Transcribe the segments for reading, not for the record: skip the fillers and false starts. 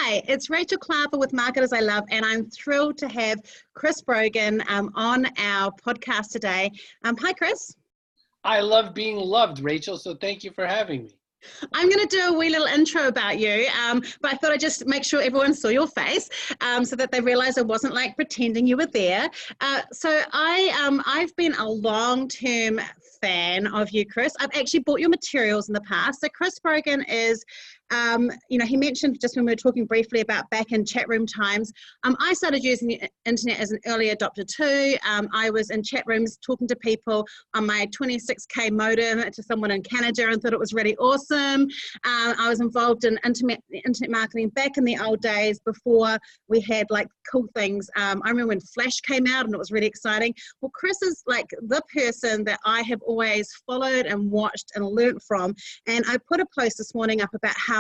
Hi, it's Rachel Klaver with Marketers I Love, and I'm thrilled to have Chris Brogan on our podcast today. Hi, Chris. I love being loved, Rachel, so thank you for having me. I'm going to do a wee little intro about you, but I thought I'd just make sure everyone saw your face so that they realised I wasn't like pretending you were there. I've been a long-term fan of you, Chris. I've actually bought your materials in the past. So Chris Brogan is he mentioned just when we were talking briefly about back in chat room times, I started using the internet as an early adopter too. I was in chat rooms talking to people on my 26K modem to someone in Canada and thought it was really awesome. I was involved in internet marketing back in the old days before we had like cool things. I remember when Flash came out and it was really exciting. Well, Chris is like the person that I have always followed and watched and learnt from. And I put a post this morning up about how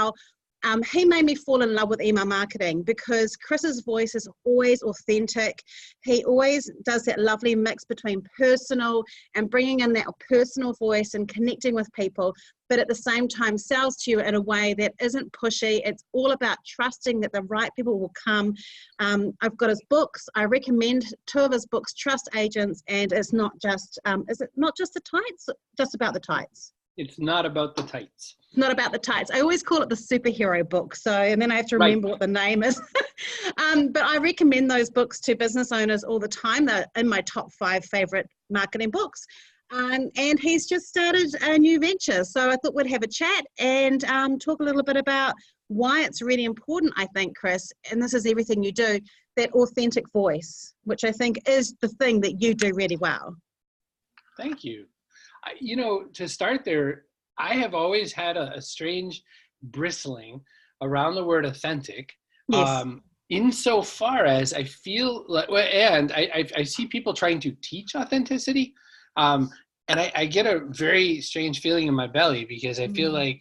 he made me fall in love with email marketing because Chris's voice is always authentic. He always does that lovely mix between personal and bringing in that personal voice and connecting with people, but at the same time sells to you in a way that isn't pushy. It's all about trusting that the right people will come. I've got his books. I recommend 2 of his books, Trust Agents, and it's not just, is it not just the tights? Just about the tights. It's not about the tights. Not about the tights. I always call it the superhero book. So, and then I have to remember what the name is. But I recommend those books to business owners all the time. They're in my top 5 favorite marketing books. And he's just started a new venture. So I thought we'd have a chat and talk a little bit about why it's really important, I think, Chris, and this is everything you do, that authentic voice, which I think is the thing that you do really well. Thank you. To start there, I have always had a strange bristling around the word authentic. Yes. Insofar as I feel like, and I see people trying to teach authenticity, and I get a very strange feeling in my belly because I feel like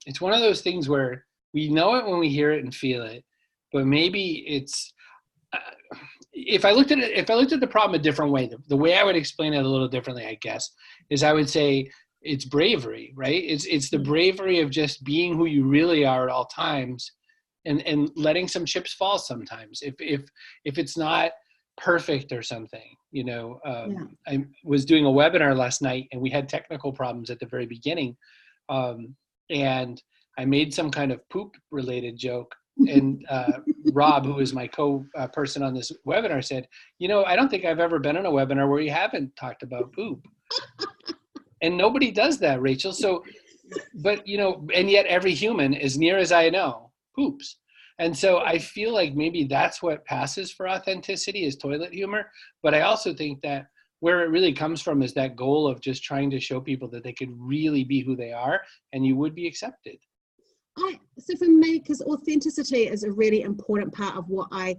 it's one of those things where we know it when we hear it and feel it, but maybe it's. If I looked at the problem a different way, the way I would explain it a little differently, I guess, is I would say it's bravery, right? It's the bravery of just being who you really are at all times, and letting some chips fall sometimes. If it's not perfect or something, I was doing a webinar last night and we had technical problems at the very beginning, and I made some kind of poop related joke. And Rob, who is my co-person on this webinar, said, I don't think I've ever been in a webinar where you haven't talked about poop. And nobody does that, Rachel. So, but, and yet every human, as near as I know, poops. And so I feel like maybe that's what passes for authenticity is toilet humor. But I also think that where it really comes from is that goal of just trying to show people that they could really be who they are and you would be accepted. So for me, because authenticity is a really important part of what I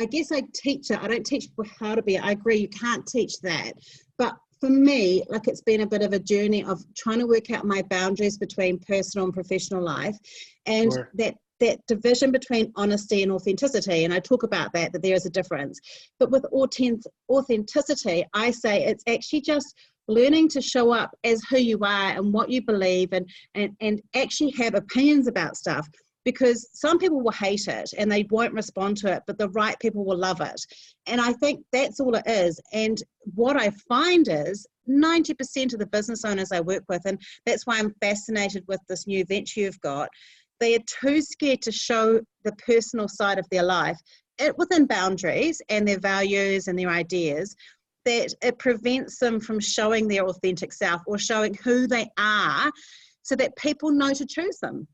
guess I teach it. I don't teach people how to be. I agree, you can't teach that. But for me, like it's been a bit of a journey of trying to work out my boundaries between personal and professional life, and Sure. that division between honesty and authenticity. And I talk about that there is a difference. But with authenticity, I say it's actually just learning to show up as who you are and what you believe and actually have opinions about stuff, because some people will hate it and they won't respond to it, but the right people will love it. And I think that's all it is. And what I find is 90% of the business owners I work with, and that's why I'm fascinated with this new venture you've got, they are too scared to show the personal side of their life within boundaries and their values and their ideas, that it prevents them from showing their authentic self or showing who they are so that people know to choose them.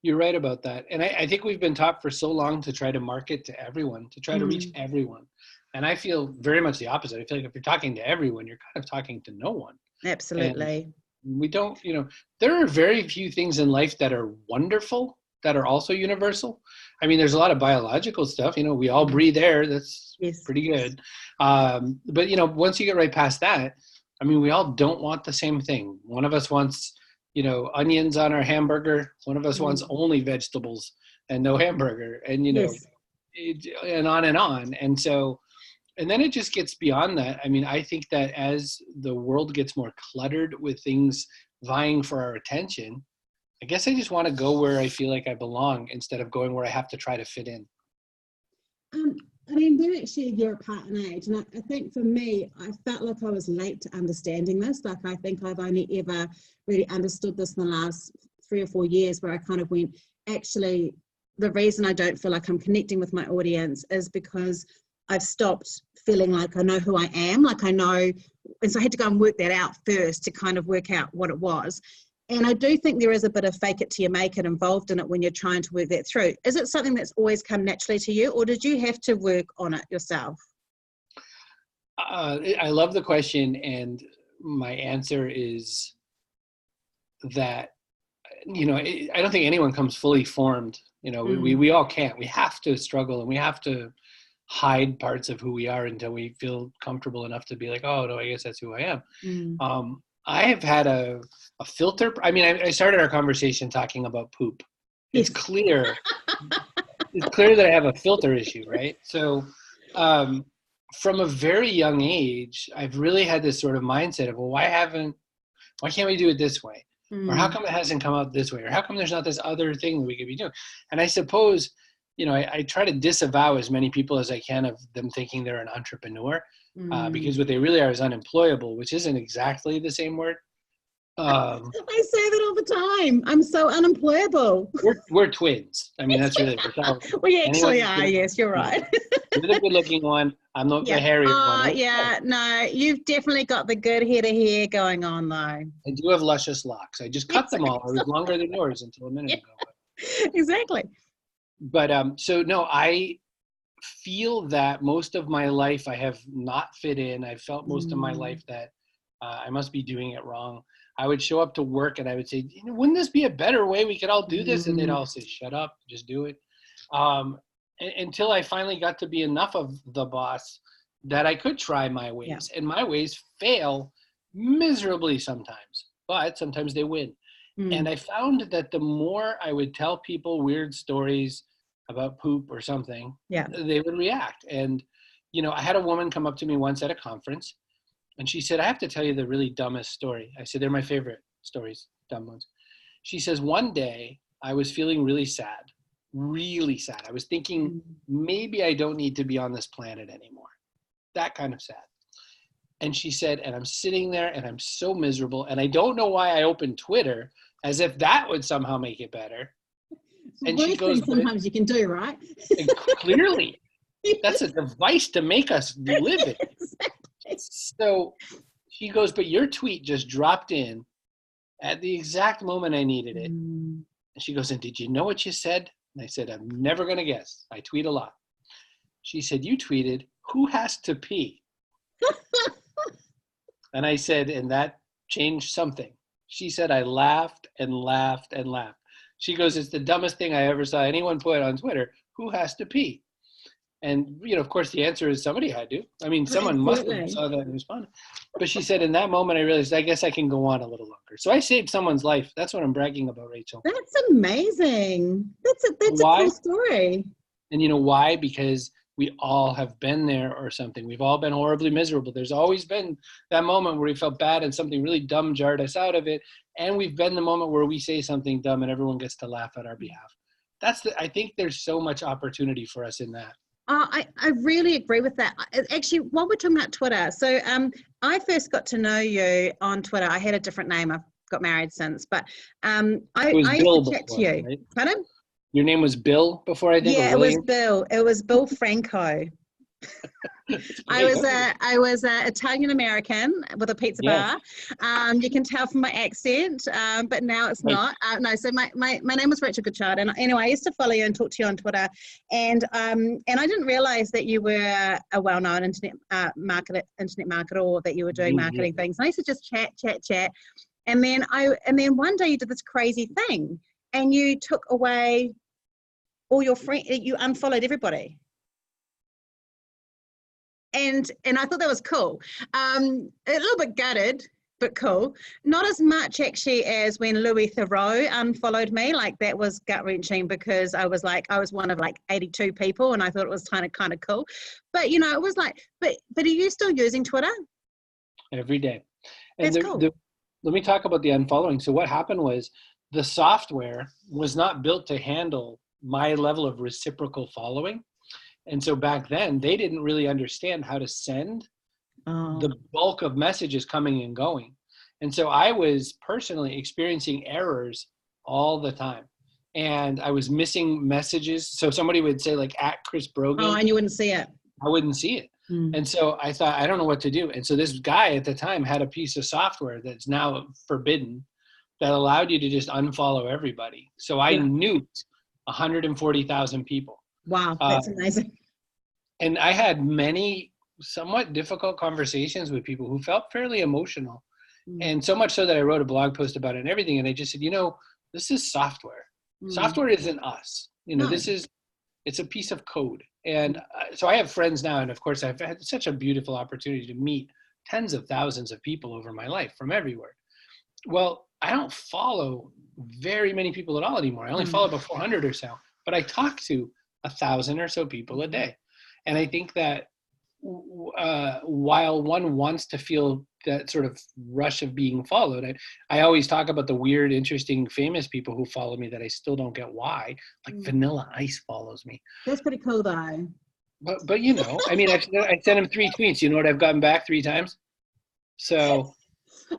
You're right about that. And I think we've been taught for so long to try to market to everyone, to try to reach everyone. And I feel very much the opposite. I feel like if you're talking to everyone, you're kind of talking to no one. Absolutely. And we don't, there are very few things in life that are wonderful that are also universal. I mean, there's a lot of biological stuff, we all breathe air. That's pretty good. But, once you get right past that, I mean, we all don't want the same thing. One of us wants, onions on our hamburger. One of us wants only vegetables and no hamburger, and, and on and on. And so, and then it just gets beyond that. I mean, I think that as the world gets more cluttered with things vying for our attention, I guess I just want to go where I feel like I belong instead of going where I have to try to fit in. I mean, we're actually a year apart in age, and I think for me, I felt like I was late to understanding this. Like, I think I've only ever really understood this in the last 3 or 4 years, where I kind of went, actually, the reason I don't feel like I'm connecting with my audience is because I've stopped feeling like I know who I am, like I know, and so I had to go and work that out first to kind of work out what it was. And I do think there is a bit of fake it till you make it involved in it when you're trying to work that through. Is it something that's always come naturally to you, or did you have to work on it yourself? I love the question, and my answer is that, I don't think anyone comes fully formed. We all can't. We have to struggle, and we have to hide parts of who we are until we feel comfortable enough to be like, oh, no, I guess that's who I am. I have had a filter. I mean, I started our conversation talking about poop. It's clear. It's clear that I have a filter issue, right? So from a very young age, I've really had this sort of mindset of, well, why can't we do it this way? Or how come it hasn't come out this way? Or how come there's not this other thing that we could be doing? And I suppose, I try to disavow as many people as I can of them thinking they're an entrepreneur, because what they really are is unemployable, which isn't exactly the same word. I say that all the time. I'm so unemployable. We're twins. I mean, that's really we actually are. Yes, you're right. You're the good-looking one. I'm the hairy one. Yeah, no, you've definitely got the good head of hair going on, though. I do have luscious locks. I just cut them all. I was longer than yours until a minute ago. Exactly. But so no, I feel that most of my life I have not fit in. I felt most of my life that I must be doing it wrong. I would show up to work and I would say, wouldn't this be a better way? We could all do this. And they'd all say, shut up, just do it. Until I finally got to be enough of the boss that I could try my ways. Yeah. And my ways fail miserably sometimes, but sometimes they win. And I found that the more I would tell people weird stories about poop or something, they would react. And, I had a woman come up to me once at a conference, and she said, I have to tell you the really dumbest story. I said, they're my favorite stories, dumb ones. She says, one day I was feeling really sad. I was thinking, maybe I don't need to be on this planet anymore. That kind of sad. And she said, and I'm sitting there and I'm so miserable. And I don't know why I opened Twitter, as if that would somehow make it better. And she goes, sometimes you can do, right? Clearly. That's a device to make us live it. So she goes, but your tweet just dropped in at the exact moment I needed it. And she goes, and did you know what you said? And I said, I'm never going to guess. I tweet a lot. She said, you tweeted, who has to pee? And I said, and that changed something. She said, I laughed and laughed and laughed. She goes, it's the dumbest thing I ever saw anyone put on Twitter. Who has to pee? And, of course, the answer is somebody had to. I mean, someone must have saw that and responded. But she said, in that moment, I realized, I guess I can go on a little longer. So I saved someone's life. That's what I'm bragging about, Rachel. That's amazing. That's a cool story. And you know why? Because we all have been there or something. We've all been horribly miserable. There's always been that moment where we felt bad and something really dumb jarred us out of it. And we've been the moment where we say something dumb and everyone gets to laugh on our behalf. I think there's so much opportunity for us in that. I really agree with that. Actually, while we're talking about Twitter, so I first got to know you on Twitter. I had a different name. I've got married since, but I used to chat to you. Right? Pardon? Your name was Bill before, I think? Yeah, it was Bill. It was Bill Franco. I was a Italian American with a pizza bar. You can tell from my accent, but now it's not. No, so my name was Rachel Klaver, and anyway, I used to follow you and talk to you on Twitter, and I didn't realize that you were a well-known internet marketer, or that you were doing marketing things. And I used to just chat, and then one day you did this crazy thing, and you took away all your friends. You unfollowed everybody. And I thought that was cool. A little bit gutted, but cool. Not as much actually as when Louis Theroux unfollowed me. Like, that was gut-wrenching because I was one of like 82 people, and I thought it was kind of cool. But it was like, but are you still using Twitter? Every day. And that's cool. Let me talk about the unfollowing. So what happened was, the software was not built to handle my level of reciprocal following. And so back then they didn't really understand how to send the bulk of messages coming and going. And so I was personally experiencing errors all the time. And I was missing messages. So somebody would say like at Chris Brogan. Oh, and you wouldn't see it. I wouldn't see it. And so I thought, I don't know what to do. And so this guy at the time had a piece of software that's now forbidden that allowed you to just unfollow everybody. So I nuked 140,000 people. Wow, that's amazing. And I had many somewhat difficult conversations with people who felt fairly emotional. And so much so that I wrote a blog post about it and everything. And I just said, this is software. Software isn't us. It's a piece of code. And so I have friends now. And of course, I've had such a beautiful opportunity to meet tens of thousands of people over my life from everywhere. Well, I don't follow very many people at all anymore. I only follow about 400 or so, but I talk to 1,000 or so people a day. And I think that while one wants to feel that sort of rush of being followed, I always talk about the weird, interesting, famous people who follow me that I still don't get why. Like Vanilla Ice follows me. That's pretty cool, though. But I mean, I sent him 3 tweets. You know what I've gotten back 3 times? So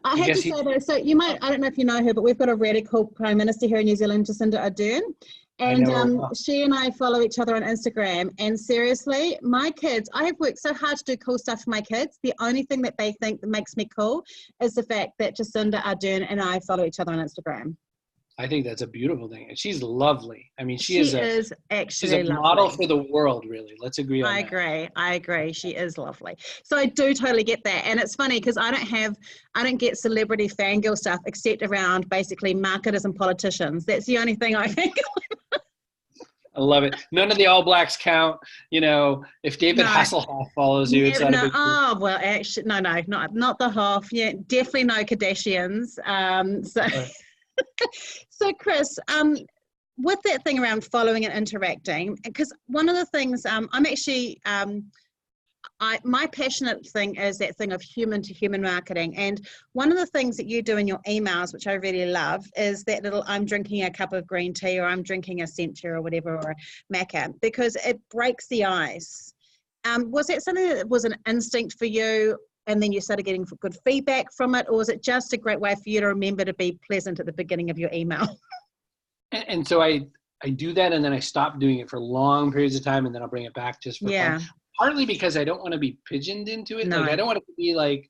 I have to say though, so you might, I don't know if you know her, but we've got a radical Prime Minister here in New Zealand, Jacinda Ardern. And she and I follow each other on Instagram. And seriously, my kids, I have worked so hard to do cool stuff for my kids. The only thing that they think that makes me cool is the fact that Jacinda Ardern and I follow each other on Instagram. I think that's a beautiful thing. And she's lovely. I mean, she's actually a model for the world, really. Let's agree on that. I agree. She is lovely. So I do totally get that. And it's funny because I don't get celebrity fangirl stuff except around basically marketers and politicians. That's the only thing I think. I love it. None of the All Blacks count. If David Hasselhoff follows you, it's not a big deal. Oh, well, actually, not the Hoff. Yeah, definitely no Kardashians. So Chris, with that thing around following and interacting, because one of the things I'm actually, my passionate thing is that thing of human to human marketing. And one of the things that you do in your emails, which I really love, is that little, I'm drinking a cup of green tea, or I'm drinking a Sentia or whatever, or a Maca, because it breaks the ice. Was that something that was an instinct for you, and then you started getting good feedback from it, or was it just a great way for you to remember to be pleasant at the beginning of your email? And so I do that, and then I stop doing it for long periods of time, and then I'll bring it back just for fun. Partly because I don't want to be pigeoned into it. No. Like I don't want it to be like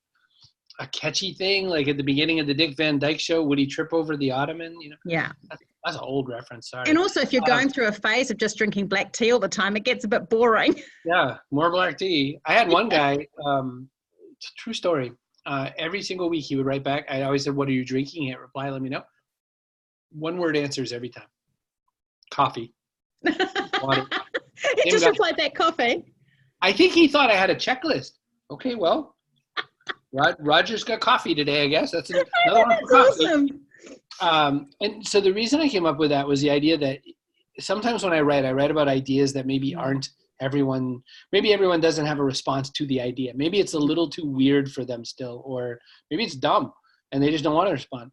a catchy thing, like at the beginning of the Dick Van Dyke Show, would he trip over the ottoman? Yeah. That's an old reference. Sorry. And also, if you're going through a phase of just drinking black tea all the time, it gets a bit boring. Yeah, more black tea. I had one guy. It's a true story. Every single week he would write back. I always said, "What are you drinking?" He'd reply, "Let me know." 1-word answers every time. Coffee. Water. He just replied that coffee. I think he thought I had a checklist. Okay, well, Roger's got coffee today, I guess. That's another one for coffee. Awesome. And so the reason I came up with that was the idea that sometimes when I write about ideas that maybe aren't maybe everyone doesn't have a response to the idea. Maybe it's a little too weird for them still, or maybe it's dumb and they just don't want to respond.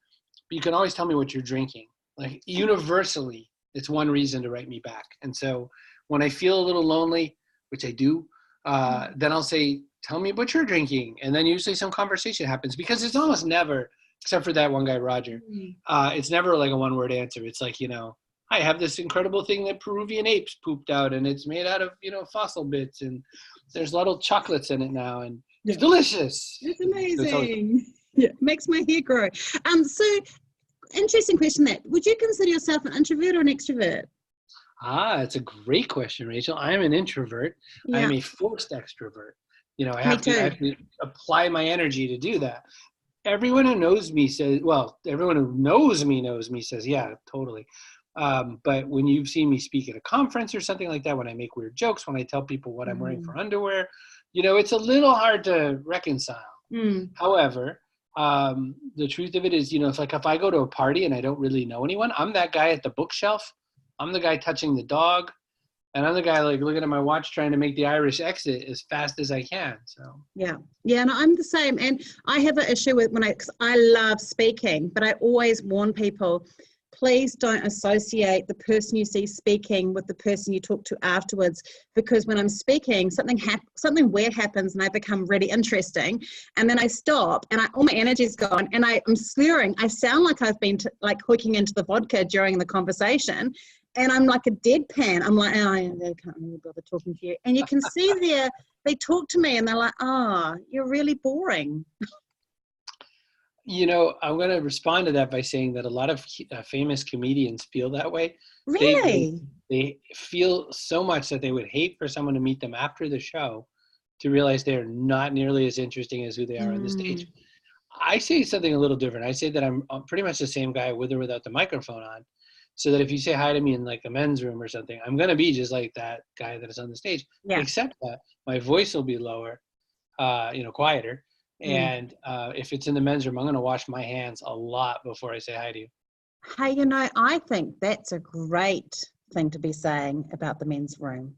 But you can always tell me what you're drinking. Like universally, it's one reason to write me back. And so when I feel a little lonely, which I do, then I'll say, tell me what you're drinking. And then usually some conversation happens, because it's almost never, except for that one guy, Roger, it's never like a 1-word answer. It's like, I have this incredible thing that Peruvian apes pooped out, and it's made out of, fossil bits, and there's little chocolates in it now, and it's delicious. It's amazing. Makes my hair grow. So interesting question that, would you consider yourself an introvert or an extrovert? It's a great question, Rachel. I am an introvert. I am a forced extrovert. I have to apply my energy to do that. Everyone who knows me says, everyone who knows me says, yeah, totally. But when you've seen me speak at a conference or something like that, when I make weird jokes, when I tell people what I'm wearing for underwear, it's a little hard to reconcile. However, the truth of it is, it's like if I go to a party and I don't really know anyone, I'm that guy at the bookshelf. I'm the guy touching the dog, and I'm the guy like looking at my watch trying to make the Irish exit as fast as I can. So yeah, no, I'm the same, and I have an issue with because I love speaking, but I always warn people, please don't associate the person you see speaking with the person you talk to afterwards, because when I'm speaking, something weird happens and I become really interesting, and then I stop and all my energy is gone and I'm slurring. I sound like I've been like hooking into the vodka during the conversation, and I'm like a deadpan. I'm like, oh, I can't really bother talking to you. And you can see there, they talk to me and they're like, oh, you're really boring. You know, I'm going to respond to that by saying that a lot of famous comedians feel that way. Really? They feel so much that they would hate for someone to meet them after the show to realize they're not nearly as interesting as who they are on the stage. I say something a little different. I say that I'm pretty much the same guy with or without the microphone on. So that if you say hi to me in like a men's room or something, I'm going to be just like that guy that is on the stage, except that my voice will be lower, quieter. And if it's in the men's room, I'm going to wash my hands a lot before I say hi to you. Hey, you know, I think that's a great thing to be saying about the men's room.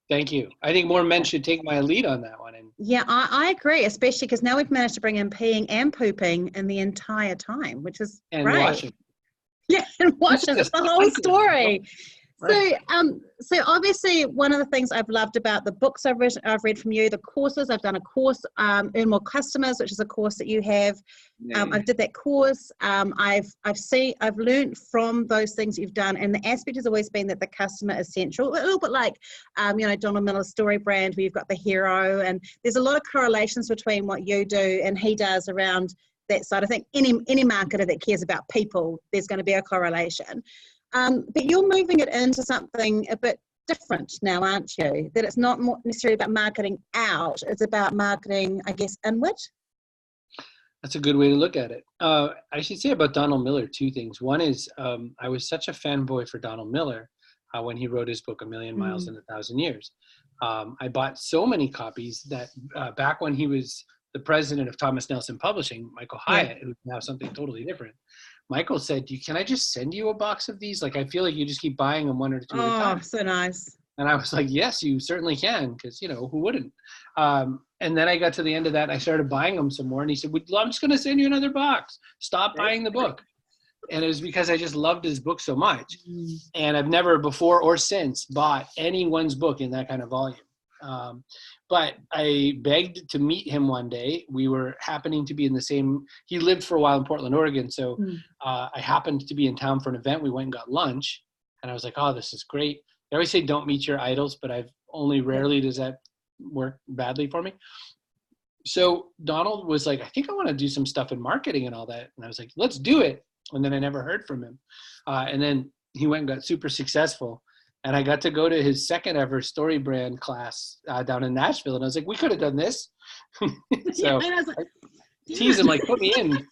Thank you. I think more men should take my lead on that one. And yeah, I agree, especially because now we've managed to bring in peeing and pooping in the entire time, which is great. Washing. Yeah, and washing. It's the whole story. Right. So obviously one of the things I've loved about the books I've read from you, the Courses, I've done a course, Earn More Customers, which is a course that you have. I did that course. I've learned from those things you've done, and the aspect has always been that the customer is central. A little bit like, Donald Miller's Story Brand, where you've got the hero, and there's a lot of correlations between what you do and he does around that side. I think any marketer that cares about people, there's going to be a correlation. But you're moving it into something a bit different now, aren't you? That it's not necessarily about marketing out, it's about marketing, I guess, inward? That's a good way to look at it. I should say about Donald Miller, two things. One is I was such a fanboy for Donald Miller when he wrote his book, A Million Miles in 1,000 Years. I bought so many copies that back when he was the president of Thomas Nelson Publishing, Michael Hyatt, who's now something totally different, Michael said, can I just send you a box of these? Like, I feel like you just keep buying them one or two at a time. Oh, so nice. And I was like, yes, you certainly can, because, who wouldn't? And then I got to the end of that, and I started buying them some more. And he said, I'm just going to send you another box. Stop buying the book. And it was because I just loved his book so much. And I've never before or since bought anyone's book in that kind of volume. But I begged to meet him one day. We were happening to be in the same, he lived for a while in Portland, Oregon. So I happened to be in town for an event. We went and got lunch, and I was like, oh, this is great. They always say don't meet your idols, but I've only rarely does that work badly for me. So Donald was like, I think I want to do some stuff in marketing and all that. And I was like, let's do it. And then I never heard from him. And then he went and got super successful. And I got to go to his second ever Story Brand class down in Nashville. And I was like, we could have done this. So I teased him, like, put me in,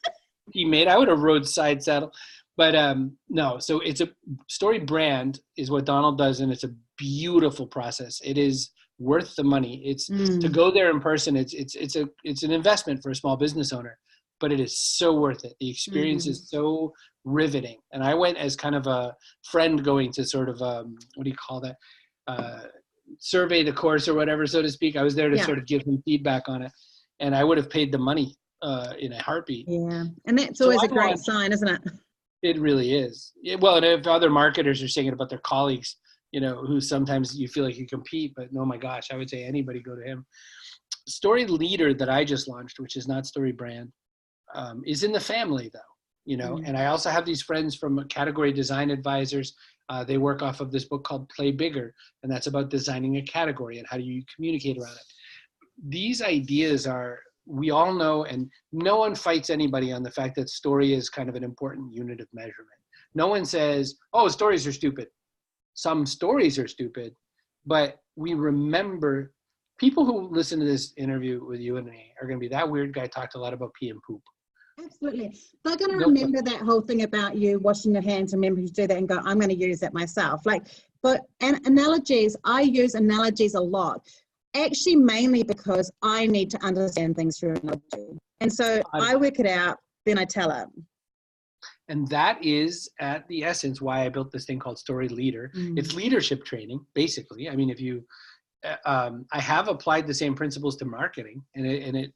teammate. I would have rode side saddle. But no, so it's a Story Brand is what Donald does. And it's a beautiful process. It is worth the money. It's to go there in person. It's an investment for a small business owner, but it is so worth it. The experience is so riveting. And I went as kind of a friend going to sort of, what do you call that? Survey the course or whatever, so to speak. I was there to sort of give him feedback on it. And I would have paid the money in a heartbeat. Yeah. And that's always a great sign, isn't it? It really is. Well, and if other marketers are saying it about their colleagues, who sometimes you feel like you compete, but no, my gosh, I would say anybody go to him. StoryLeader that I just launched, which is not Story Brand, is in the family though. And I also have these friends from Category Design Advisors. They work off of this book called Play Bigger, and that's about designing a category and how do you communicate around it. These ideas we all know, and no one fights anybody on the fact that story is kind of an important unit of measurement. No one says, oh, stories are stupid. Some stories are stupid, but we remember people who listen to this interview with you and me are going to be that weird guy talked a lot about pee and poop. Absolutely. They're going to remember that whole thing about you washing your hands and remember to do that and go, I'm going to use that myself. And analogies, I use analogies a lot, actually mainly because I need to understand things through analogy. And so I work it out, then I tell it. And that is at the essence why I built this thing called StoryLeader. It's leadership training, basically. I mean, I have applied the same principles to marketing, and it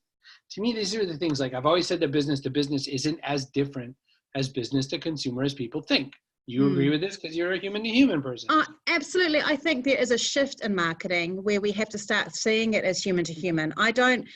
to me, these are the things, like I've always said that business to business isn't as different as business to consumer as people think. You agree with this because you're a human to human person. Absolutely. I think there is a shift in marketing where we have to start seeing it as human to human. I don't,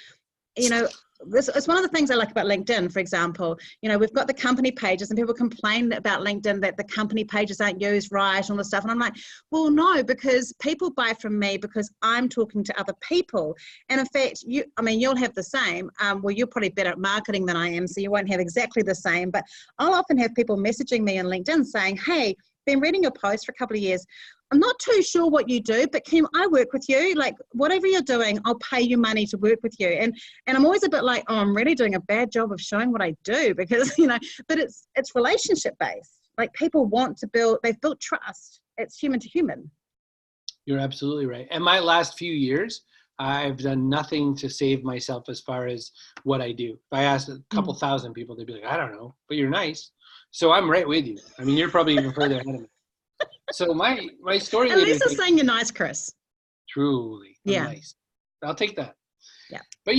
it's one of the things I like about LinkedIn, for example. We've got the company pages and people complain about LinkedIn that the company pages aren't used right and all this stuff. And I'm like, well, no, because people buy from me because I'm talking to other people. And in fact, you'll have the same. Well, you're probably better at marketing than I am, so you won't have exactly the same. But I'll often have people messaging me on LinkedIn saying, hey, been reading your post for a couple of years. I'm not too sure what you do, but can I work with you? Like, whatever you're doing, I'll pay you money to work with you. And I'm always a bit like, oh, I'm really doing a bad job of showing what I do because, but it's relationship based. Like, people want to they've built trust. It's human to human. You're absolutely right. And my last few years, I've done nothing to save myself as far as what I do. If I asked a couple thousand people, they'd be like, I don't know, but you're nice. So I'm right with you. I mean, you're probably even further ahead of me. So my story. At least they're saying you're nice, Chris. Truly. Yeah. Nice. I'll take that. Yeah. But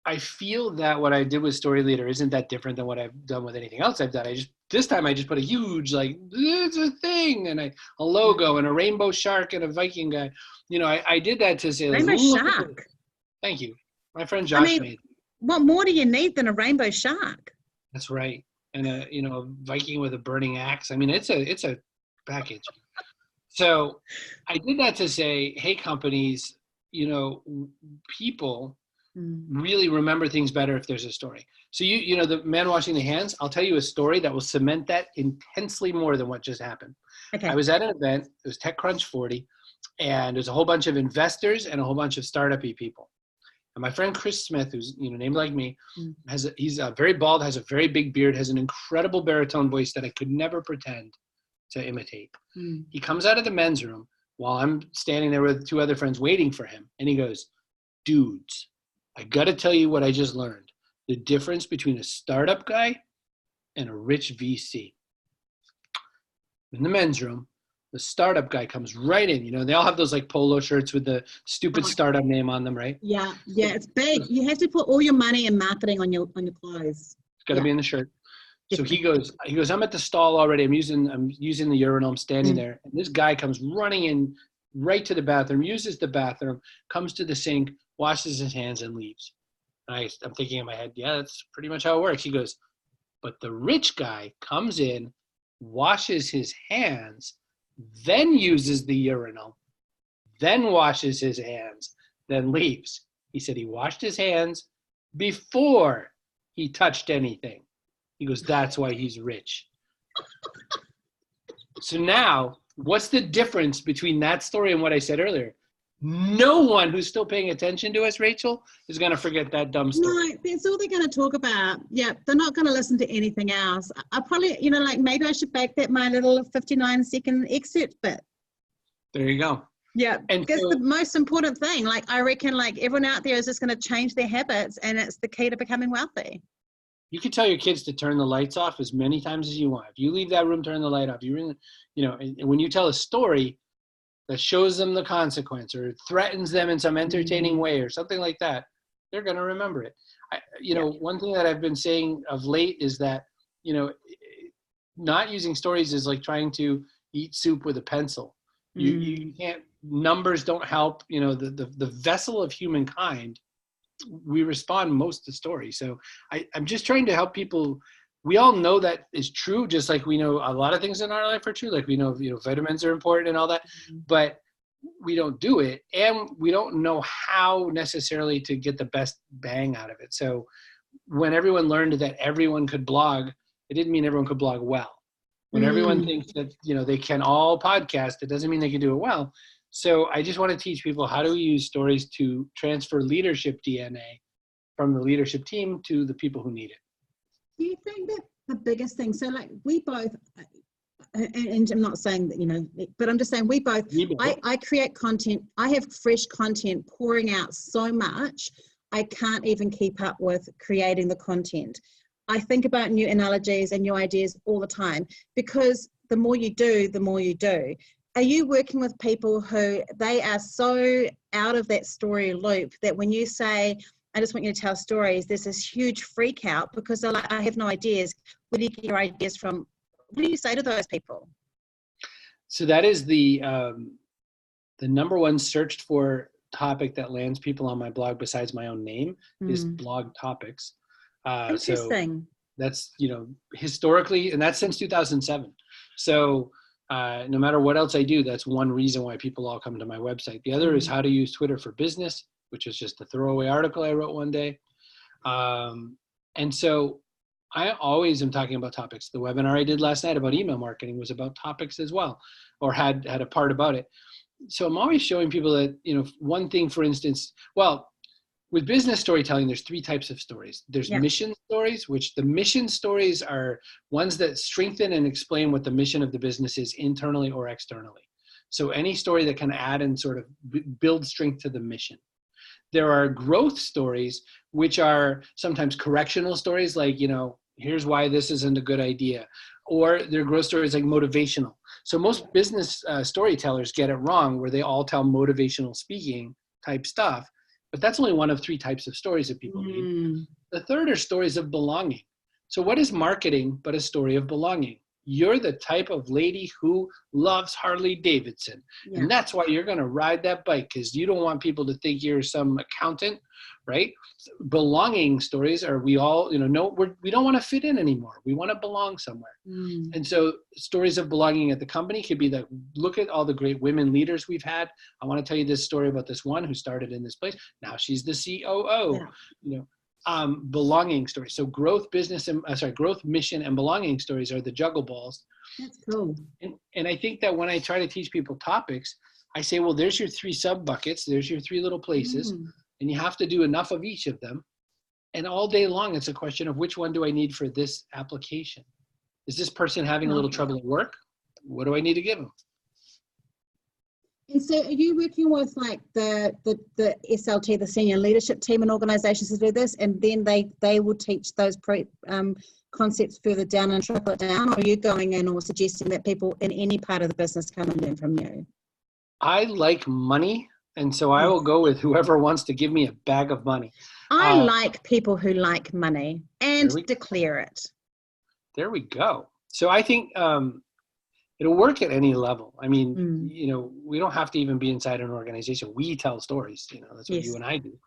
I feel that what I did with StoryLeader isn't that different than what I've done with anything else I've done. This time I just put a huge, it's a thing, and a logo and a rainbow shark and a Viking guy. I did that to say, rainbow shark. Thank you. My friend Josh made. What more do you need than a rainbow shark? That's right. And a Viking with a burning axe. I mean, it's a package. So I did that to say, hey, companies, people really remember things better if there's a story. So the man washing the hands, I'll tell you a story that will cement that intensely more than what just happened. Okay. I was at an event, it was TechCrunch 40, and there's a whole bunch of investors and a whole bunch of startup-y people. And my friend Chris Smith, who's named like me, he's very bald, has a very big beard, has an incredible baritone voice that I could never pretend to imitate. He comes out of the men's room while I'm standing there with two other friends waiting for him, and he goes, dudes, I got to tell you what I just learned. The difference between a startup guy and a rich VC. In the men's room, the startup guy comes right in. They all have those polo shirts with the stupid startup name on them, right? Yeah, it's big. You have to put all your money in marketing on your clothes. It's got to be in the shirt. So he goes, I'm at the stall already. I'm using the urinal. I'm standing there. And this guy comes running in right to the bathroom, uses the bathroom, comes to the sink, washes his hands, and leaves. And I'm thinking in my head, yeah, that's pretty much how it works. He goes, but the rich guy comes in, washes his hands, then uses the urinal, then washes his hands, then leaves. He said he washed his hands before he touched anything. He goes, that's why he's rich. So now, what's the difference between that story and what I said earlier? No one who's still paying attention to us, Rachel, is going to forget that dumb story. No, that's all they're going to talk about. Yeah, they're not going to listen to anything else. I probably, maybe I should make that my little 59-second excerpt bit. There you go. Yeah, and that's the most important thing. I reckon, everyone out there is just going to change their habits, and it's the key to becoming wealthy. You can tell your kids to turn the lights off as many times as you want. If you leave that room, turn the light off. And when you tell a story that shows them the consequence or threatens them in some entertaining way or something like that, they're going to remember it. One thing that I've been saying of late is that, not using stories is like trying to eat soup with a pencil. You can't, numbers don't help, the vessel of humankind, we respond most to stories. So I'm just trying to help people. We all know that is true, just like we know a lot of things in our life are true. Like we know, vitamins are important and all that, but we don't do it. And we don't know how necessarily to get the best bang out of it. So when everyone learned that everyone could blog, it didn't mean everyone could blog well. When everyone thinks that, they can all podcast, it doesn't mean they can do it well. So I just want to teach people how to use stories to transfer leadership DNA from the leadership team to the people who need it. Do you think that the biggest thing, so we both, and I'm not saying that, but I'm just saying we both, I create content, I have fresh content pouring out so much, I can't even keep up with creating the content. I think about new analogies and new ideas all the time, because the more you do, the more you do. Are you working with people who they are so out of that story loop that when you say, I just want you to tell stories. There's this huge freak out because they're like, I have no ideas. Where do you get your ideas from? What do you say to those people? So that is the number one searched for topic that lands people on my blog besides my own name is blog topics. Interesting. So that's, historically, and that's since 2007. So no matter what else I do, that's one reason why people all come to my website. The other is how to use Twitter for business, which was just a throwaway article I wrote one day. And so I always am talking about topics. The webinar I did last night about email marketing was about topics as well, or had a part about it. So I'm always showing people that, one thing, for instance, with business storytelling, there's three types of stories. There's mission stories, which the mission stories are ones that strengthen and explain what the mission of the business is internally or externally. So any story that can add and sort of build strength to the mission. There are growth stories, which are sometimes correctional stories, like, here's why this isn't a good idea. Or there are growth stories like motivational. So most business storytellers get it wrong, where they all tell motivational speaking type stuff. But that's only one of three types of stories that people need. The third are stories of belonging. So what is marketing but a story of belonging? You're the type of lady who loves Harley Davidson. Yeah. And that's why you're going to ride that bike, because you don't want people to think you're some accountant, right? Belonging stories are we all, we don't want to fit in anymore. We want to belong somewhere. And so stories of belonging at the company could be that, look at all the great women leaders we've had. I want to tell you this story about this one who started in this place. Now she's the COO, belonging stories. So growth, growth, mission, and belonging stories are the juggle balls. That's cool. And I think that when I try to teach people topics, I say, well, there's your three sub buckets. There's your three little places. And you have to do enough of each of them. And all day long, it's a question of which one do I need for this application? Is this person having a little trouble at work? What do I need to give them? And so are you working with like the SLT, the senior leadership team in organizations to do this, and then they will teach those concepts further down and trickle it down, or are you going in or suggesting that people in any part of the business come and learn from you? I like money, and so I will go with whoever wants to give me a bag of money. I like people who like money and declare it. There we go. So I think it'll work at any level. I mean, we don't have to even be inside an organization. We tell stories, that's what you and I do.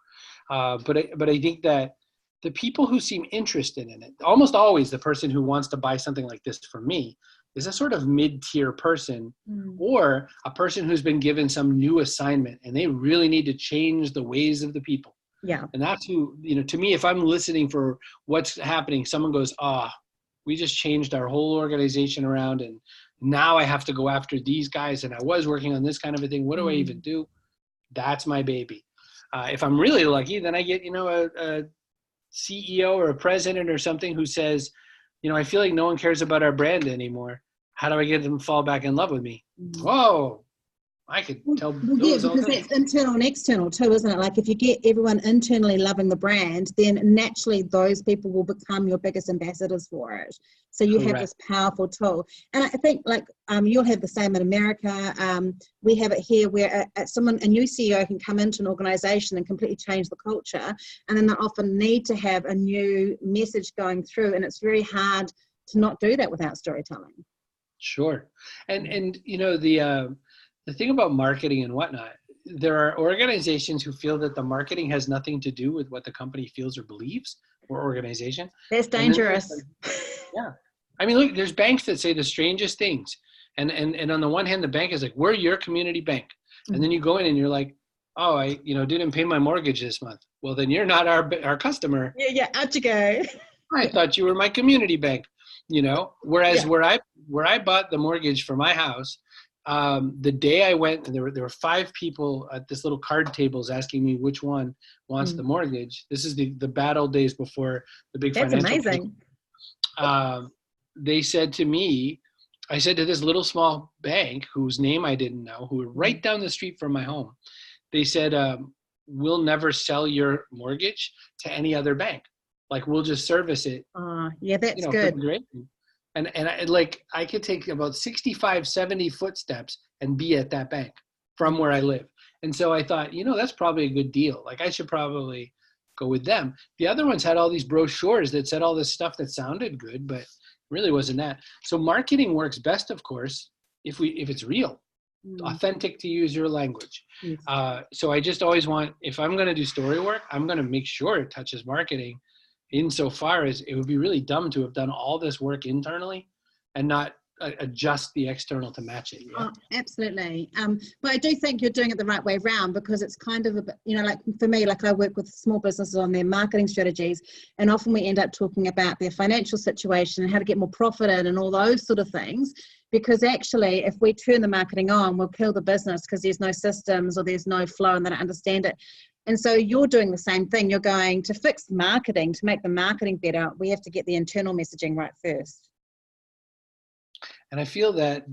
But I think that the people who seem interested in it, almost always the person who wants to buy something like this from me, is a sort of mid-tier person or a person who's been given some new assignment and they really need to change the ways of the people. Yeah. And that's who, to me, if I'm listening for what's happening, someone goes, we just changed our whole organization around and now I have to go after these guys and I was working on this kind of a thing. What do I even do? That's my baby. If I'm really lucky, then I get, a CEO or a president or something who says, I feel like no one cares about our brand anymore. How do I get them to fall back in love with me? Whoa, I could tell. Because that's internal and external too, isn't it? Like if you get everyone internally loving the brand, then naturally those people will become your biggest ambassadors for it. So you have this powerful tool. And I think you'll have the same in America. We have it here where a new CEO can come into an organization and completely change the culture. And then they often need to have a new message going through. And it's very hard to not do that without storytelling. Sure. And the thing about marketing and whatnot, there are organizations who feel that the marketing has nothing to do with what the company feels or believes, or organization. That's dangerous. Yeah. I mean, look, there's banks that say the strangest things. And on the one hand, the bank is like, we're your community bank. And then you go in and you're like, oh, I didn't pay my mortgage this month. Well, then you're not our customer. Yeah, out you go. I thought you were my community bank, whereas where I bought the mortgage for my house, the day I went, and there were 5 people at this little card tables asking me which one wants the mortgage. This is the bad old days before the big financial. That's amazing. They said to me, I said to this little small bank whose name I didn't know, who were right down the street from my home. They said, we'll never sell your mortgage to any other bank. Like we'll just service it. Yeah, that's good. And I could take about 65, 70 footsteps and be at that bank from where I live. And so I thought, that's probably a good deal. Like I should probably, go with them. The other ones had all these brochures that said all this stuff that sounded good, but really wasn't that. So marketing works best, of course, if it's real, authentic, to use your language. Yes. So I just always want, if I'm going to do story work, I'm going to make sure it touches marketing, insofar as it would be really dumb to have done all this work internally and not adjust the external to match it. Yeah? Oh, absolutely. But I do think you're doing it the right way around, because it's kind of a bit, like for me, like I work with small businesses on their marketing strategies, and often we end up talking about their financial situation and how to get more profit in and all those sort of things. Because actually, if we turn the marketing on, we'll kill the business because there's no systems or there's no flow and they don't understand it. And so you're doing the same thing. You're going to fix the marketing, to make the marketing better. We have to get the internal messaging right first. And I feel that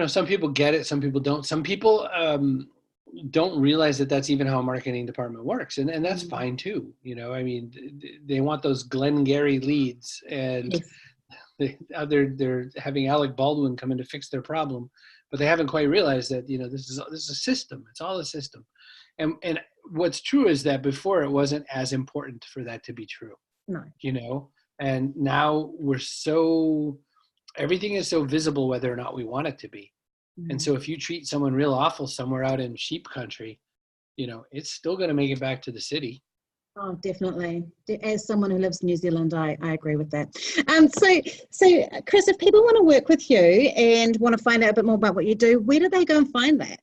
some people get it, some people don't. Some people don't realize that that's even how a marketing department works. And that's fine too. I mean, they want those Glengarry leads, and they're having Alec Baldwin come in to fix their problem, but they haven't quite realized that, this is a system. It's all a system. And what's true is that before it wasn't as important for that to be true. No. And now everything is so visible whether or not we want it to be. And so if you treat someone real awful somewhere out in sheep country, it's still going to make it back to the city. Oh, definitely. As someone who lives in New Zealand, I agree with that. So Chris, if people want to work with you and want to find out a bit more about what you do, where do they go and find that?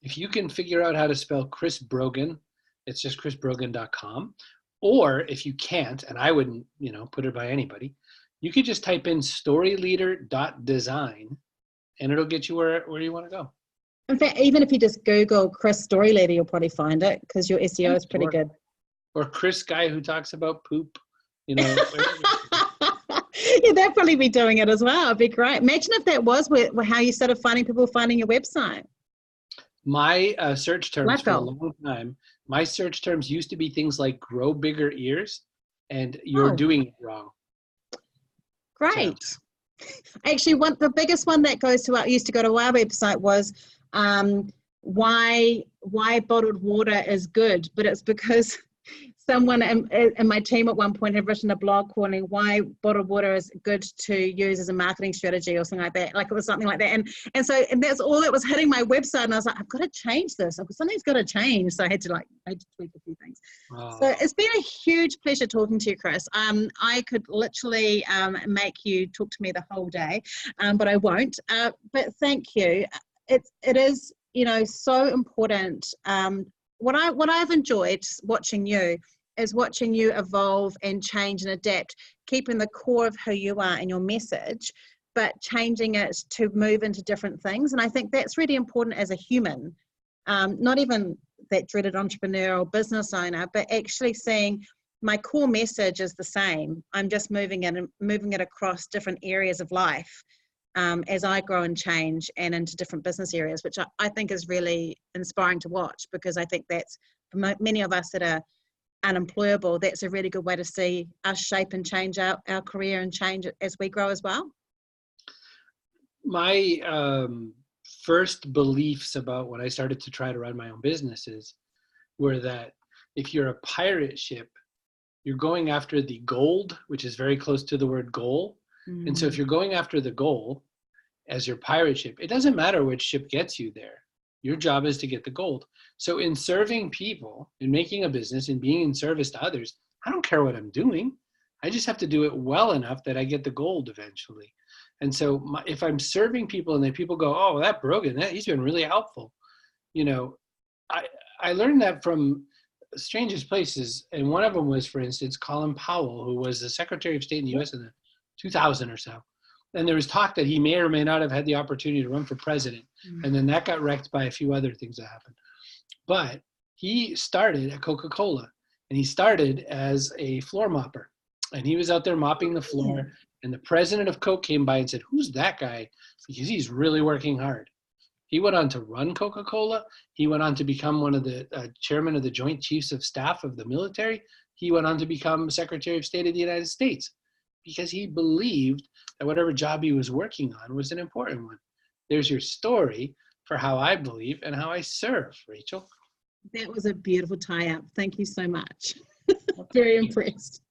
If you can figure out how to spell Chris Brogan, it's just chrisbrogan.com. Or if you can't, and I wouldn't, put it by anybody, you could just type in storyleader.design and it'll get you where you want to go. In fact, even if you just Google Chris StoryLeader, you'll probably find it, because your SEO is pretty good. Or Chris guy who talks about poop, Yeah, they'll probably be doing it as well. It'd be great. Imagine if that was how you started finding your website. My search terms for a long time, my search terms used to be things like grow bigger ears and you're doing it wrong. Great. So. Actually, the biggest one that used to go to our website was why bottled water is good, but it's because someone in my team at one point had written a blog calling why bottled water is good to use as a marketing strategy or something like that. Like it was something like that. And that's all that was hitting my website. And I was like, I've got to change this. Something's got to change. So I had to tweak a few things. Wow. So it's been a huge pleasure talking to you, Chris. I could literally make you talk to me the whole day, but I won't. But thank you. It is, so important. What I've enjoyed watching you is watching you evolve and change and adapt, keeping the core of who you are and your message, but changing it to move into different things. And I think that's really important as a human, not even that dreaded entrepreneur or business owner, but actually seeing my core message is the same. I'm just moving it across different areas of life as I grow and change and into different business areas, which I think is really inspiring to watch, because I think that's, for many of us that are unemployable, that's a really good way to see us shape and change our career and change it as we grow as well. My first beliefs about when I started to try to run my own businesses were that if you're a pirate ship, you're going after the gold, which is very close to the word goal. And so if you're going after the goal as your pirate ship, it doesn't matter which ship gets you there. Your job is to get the gold. So in serving people, in making a business and being in service to others, I don't care what I'm doing. I just have to do it well enough that I get the gold eventually. And so if I'm serving people and then people go, oh, that Brogan, he's been really helpful. I learned that from strangest places. And one of them was, for instance, Colin Powell, who was the Secretary of State in the US in the 2000 or so. And there was talk that he may or may not have had the opportunity to run for president. And then that got wrecked by a few other things that happened. But he started at Coca-Cola, and he started as a floor mopper. And he was out there mopping the floor, and the president of Coke came by and said, who's that guy? Because he's really working hard. He went on to run Coca-Cola. He went on to become one of the chairman of the Joint Chiefs of Staff of the military. He went on to become Secretary of State of the United States, because he believed that whatever job he was working on was an important one. There's your story for how I believe and how I serve, Rachel. That was a beautiful tie-up. Thank you so much. Very impressed.